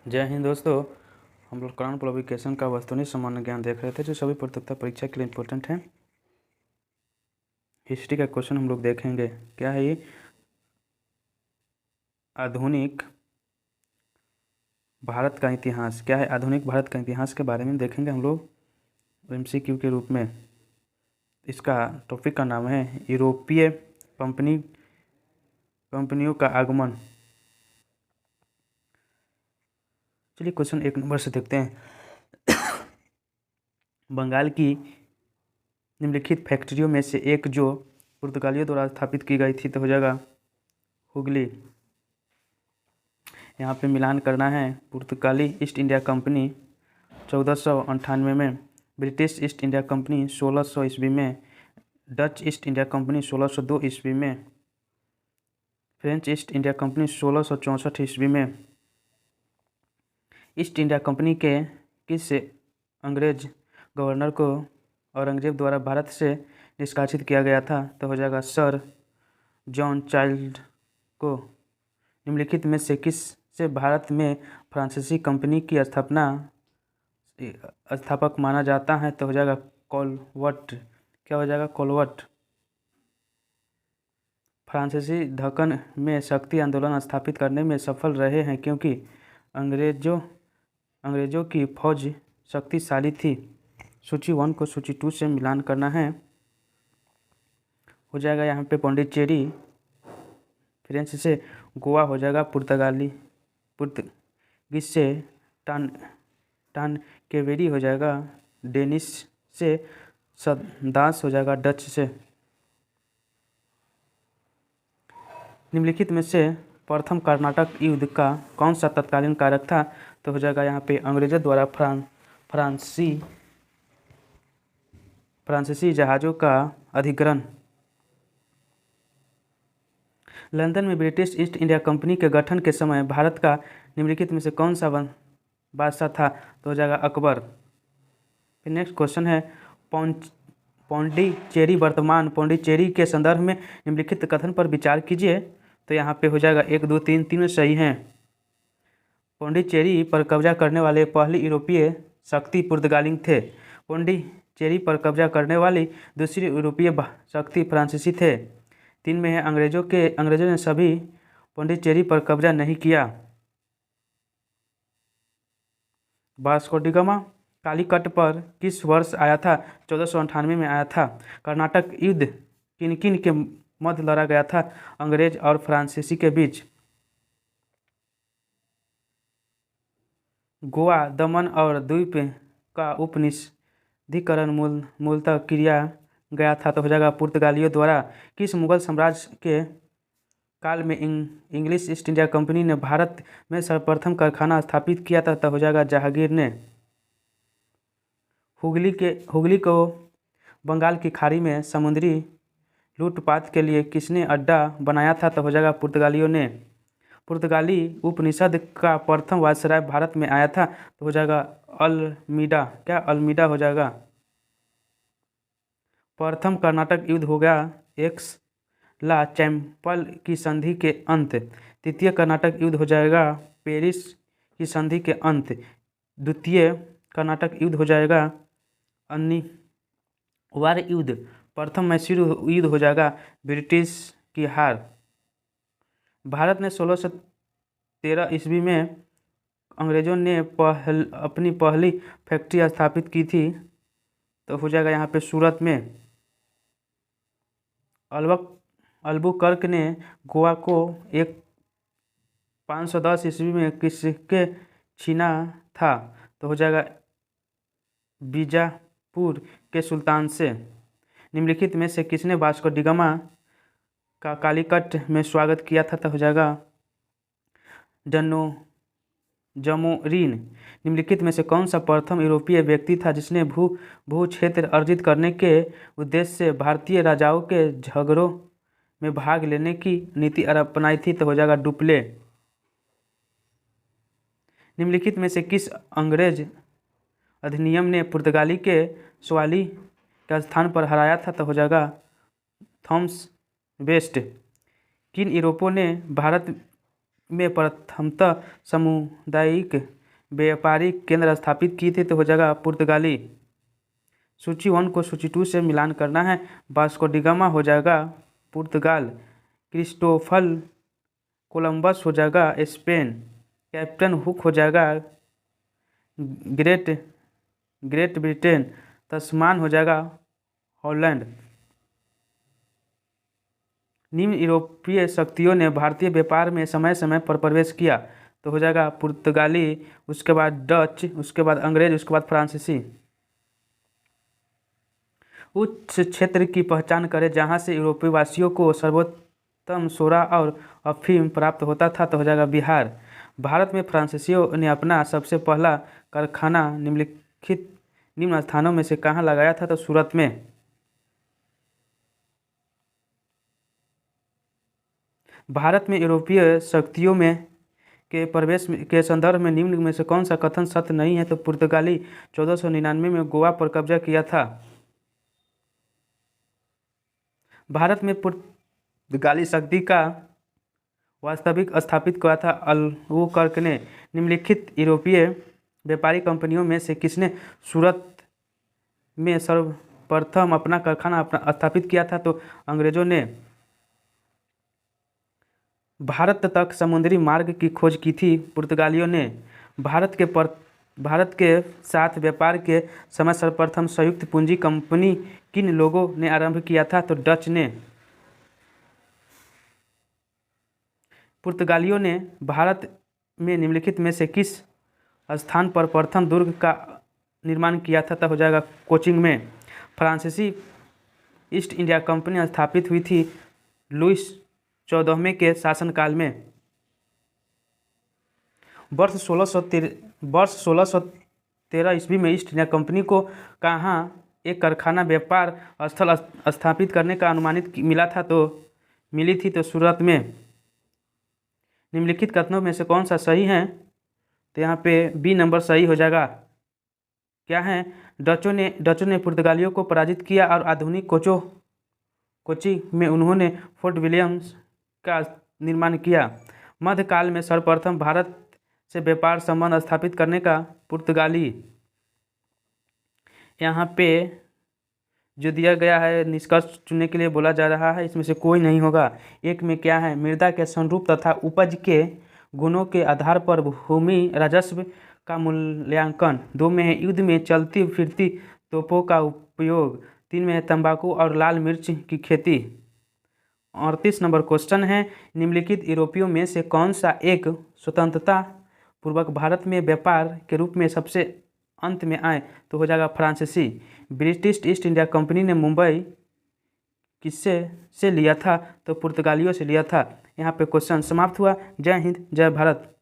जय हिंद दोस्तों। हम लोग करण पब्लिकेशन का वस्तुनिष्ठ सामान्य ज्ञान देख रहे थे जो सभी प्रतियोगिता परीक्षा के लिए इम्पोर्टेंट है। हिस्ट्री का क्वेश्चन हम लोग देखेंगे। क्या है ये? आधुनिक भारत का इतिहास। क्या है? आधुनिक भारत का इतिहास के बारे में देखेंगे हम लोग एमसीक्यू के रूप में। इसका टॉपिक का नाम है यूरोपीय कंपनियों का आगमन। चलिए क्वेश्चन 1 नंबर से देखते हैं। बंगाल की निम्नलिखित फैक्ट्रियों में से एक जो पुर्तगालियों द्वारा स्थापित की गई थी तो हो जाएगा हुगली। यहाँ पे मिलान करना है। पुर्तगाली ईस्ट इंडिया कंपनी 1498 में, ब्रिटिश ईस्ट इंडिया कंपनी 1600 ईस्वी में, डच ईस्ट इंडिया कंपनी 1602 ईस्वी में, फ्रेंच ईस्ट इंडिया कंपनी 1664 ईस्वी में। ईस्ट इंडिया कंपनी के किस अंग्रेज गवर्नर को औरंगजेब द्वारा भारत से निष्कासित किया गया था तो हो जाएगा सर जॉन चाइल्ड को। निम्नलिखित में से किस से भारत में फ्रांसीसी कंपनी की स्थापक माना जाता है तो हो जाएगा कॉलवर्ट। क्या हो जाएगा? कॉलवर्ट। फ्रांसीसी दक्कन में शक्ति आंदोलन स्थापित करने में सफल रहे हैं क्योंकि अंग्रेजों की फौज शक्तिशाली थी। सूची 1 को सूची 2 से मिलान करना है। हो जाएगा यहाँ पे पौंडीचेरी, फ्रेंच से गोवा हो जाएगा, पुर्तगीज से टानकेवेरी हो जाएगा, डेनिश से सदास हो जाएगा, डच से। निम्नलिखित में से प्रथम कर्नाटक युद्ध का कौन सा तत्कालीन कारक था तो हो जाएगा यहाँ पे अंग्रेजों द्वारा फ्रांसीसी जहाज़ों का अधिग्रहण। लंदन में ब्रिटिश ईस्ट इंडिया कंपनी के गठन के समय भारत का निम्नलिखित में से कौन सा बादशाह था तो हो जाएगा अकबर। फिर नेक्स्ट क्वेश्चन है पौंडीचेरी। वर्तमान पौंडीचेरी के संदर्भ में निम्नलिखित कथन पर विचार कीजिए। तो यहाँ पे हो जाएगा 1, 2, 3 तीनों सही हैं। पौंडीचेरी पर कब्जा करने वाले पहली यूरोपीय शक्ति पुर्तगाली थे। पौंडीचेरी पर कब्जा करने वाली दूसरी यूरोपीय शक्ति फ्रांसीसी थे। 3 में है अंग्रेजों ने सभी पौंडीचेरी पर कब्जा नहीं किया। वास्को डी गामा कालीकट पर किस वर्ष आया था? 1498 में आया था। कर्नाटक युद्ध किन किन के मध्य लड़ा गया था? अंग्रेज और फ्रांसीसी के बीच। गोवा, दमन और द्वीप का उपनिषेधीकरण मूलतः किया गया था तो हो जाएगा पुर्तगालियों द्वारा। किस मुगल साम्राज्य के काल में इंग्लिश ईस्ट इंडिया कंपनी ने भारत में सर्वप्रथम कारखाना स्थापित किया था तो हो जाएगा जहांगीर ने। हुगली को बंगाल की खाड़ी में समुद्री लूटपाट के लिए किसने अड्डा बनाया था तो हो जाएगा पुर्तगालियों ने। पुर्तगाली उपनिषद का प्रथम वायसराय भारत में आया था तो हो जाएगा अल्मीडा। क्या? अल्मीडा हो जाएगा। प्रथम कर्नाटक युद्ध हो गया एक्स-ला चैपल की संधि के अंत। तृतीय कर्नाटक युद्ध हो जाएगा पेरिस की संधि के अंत। द्वितीय कर्नाटक युद्ध हो जाएगा अनिवार्य युद्ध। प्रथम मैसूर युद्ध हो जाएगा ब्रिटिश की हार। भारत ने 1613 ईस्वी में अंग्रेजों ने अपनी पहली फैक्ट्री स्थापित की थी तो हो जाएगा यहाँ पे सूरत में। अल्बुकर्क ने गोवा को 510 ईस्वी में किसके छीना था तो हो जाएगा बीजापुर के सुल्तान से। निम्नलिखित में से किसने वास्को डी गामा का कालीकट में स्वागत किया था तो हो जाएगा जमोरिन। निम्नलिखित में से कौन सा प्रथम यूरोपीय व्यक्ति था जिसने भू क्षेत्र अर्जित करने के उद्देश्य से भारतीय राजाओं के झगड़ों में भाग लेने की नीति अपनाई थी तो हो जाएगा डुप्ले। निम्नलिखित में से किस अंग्रेज अधिनियम ने पुर्तगाली के सवाली के स्थान पर हराया था तो हो जाएगा थॉमस वेस्ट। किन यूरोपों ने भारत में प्रथमतः सामुदायिक व्यापारिक केंद्र स्थापित किए थे? तो हो जाएगा पुर्तगाली। सूची 1 को सूची 2 से मिलान करना है। वास्को डी गामा हो जाएगा पुर्तगाल, क्रिस्टोफर कोलंबस हो जाएगा स्पेन, कैप्टन हुक हो जाएगा ग्रेट ग्रेट ब्रिटेन, तस्मान हो जाएगा हॉलैंड। निम्न यूरोपीय शक्तियों ने भारतीय व्यापार में समय समय पर प्रवेश किया? तो हो जाएगा पुर्तगाली, उसके बाद डच, उसके बाद अंग्रेज, उसके बाद फ्रांसीसी। उस क्षेत्र की पहचान करें जहां से यूरोपीय वासियों को सर्वोत्तम सोरा और अफीम प्राप्त होता था? तो हो जाएगा बिहार। भारत में फ्रांसीसियों ने अपना सबसे पहला कारखाना निम्न स्थानों में से कहाँ लगाया था? तो सूरत में। भारत में यूरोपीय शक्तियों में के प्रवेश के संदर्भ में निम्न में से कौन सा कथन सत्य नहीं है? तो पुर्तगाली 1499 में गोवा पर कब्जा किया था। भारत में पुर्तगाली शक्ति का वास्तविक स्थापित किया था अल्बुकर्क ने। निम्नलिखित यूरोपीय व्यापारिक कंपनियों में से किसने सूरत में सर्वप्रथम अपना कारखाना स्थापित किया था? तो अंग्रेजों ने। भारत तक समुद्री मार्ग की खोज की थी पुर्तगालियों ने। भारत के साथ व्यापार के समय सर्वप्रथम संयुक्त पूंजी कंपनी किन लोगों ने आरंभ किया था? तो डच ने। पुर्तगालियों ने भारत में निम्नलिखित में से किस स्थान पर प्रथम दुर्ग का निर्माण किया था? तो हो जाएगा कोचिन में। फ्रांसीसी ईस्ट इंडिया कंपनी स्थापित हुई थी लुईस 14वें के शासनकाल में। वर्ष 1613 ईस्वी में ईस्ट इंडिया कंपनी को कहाँ एक कारखाना व्यापार स्थल स्थापित करने का अनुमानित मिला था? तो मिली थी तो सूरत में। निम्नलिखित कथनों में से कौन सा सही है? तो यहाँ पे बी नंबर सही हो जाएगा। क्या है? डचों ने पुर्तगालियों को पराजित किया और आधुनिक कोची में उन्होंने फोर्ट विलियम्स का निर्माण किया। मध्यकाल में सर्वप्रथम भारत से व्यापार संबंध स्थापित करने का पुर्तगाली। यहाँ पे जो दिया गया है निष्कर्ष चुनने के लिए बोला जा रहा है, इसमें से कोई नहीं होगा। एक में क्या है? मृदा के स्वरूप तथा उपज के गुणों के आधार पर भूमि राजस्व का मूल्यांकन। 2 में है युद्ध में चलती फिरती तोपों का उपयोग। 3 में है तंबाकू और लाल मिर्च की खेती। 38 नंबर क्वेश्चन है, निम्नलिखित यूरोपियों में से कौन सा एक स्वतंत्रता पूर्वक भारत में व्यापार के रूप में सबसे अंत में आए? तो हो जाएगा फ्रांसीसी। ब्रिटिश ईस्ट इंडिया कंपनी ने मुंबई किससे से लिया था? तो पुर्तगालियों से लिया था। यहाँ पे क्वेश्चन समाप्त हुआ। जय हिंद, जय भारत।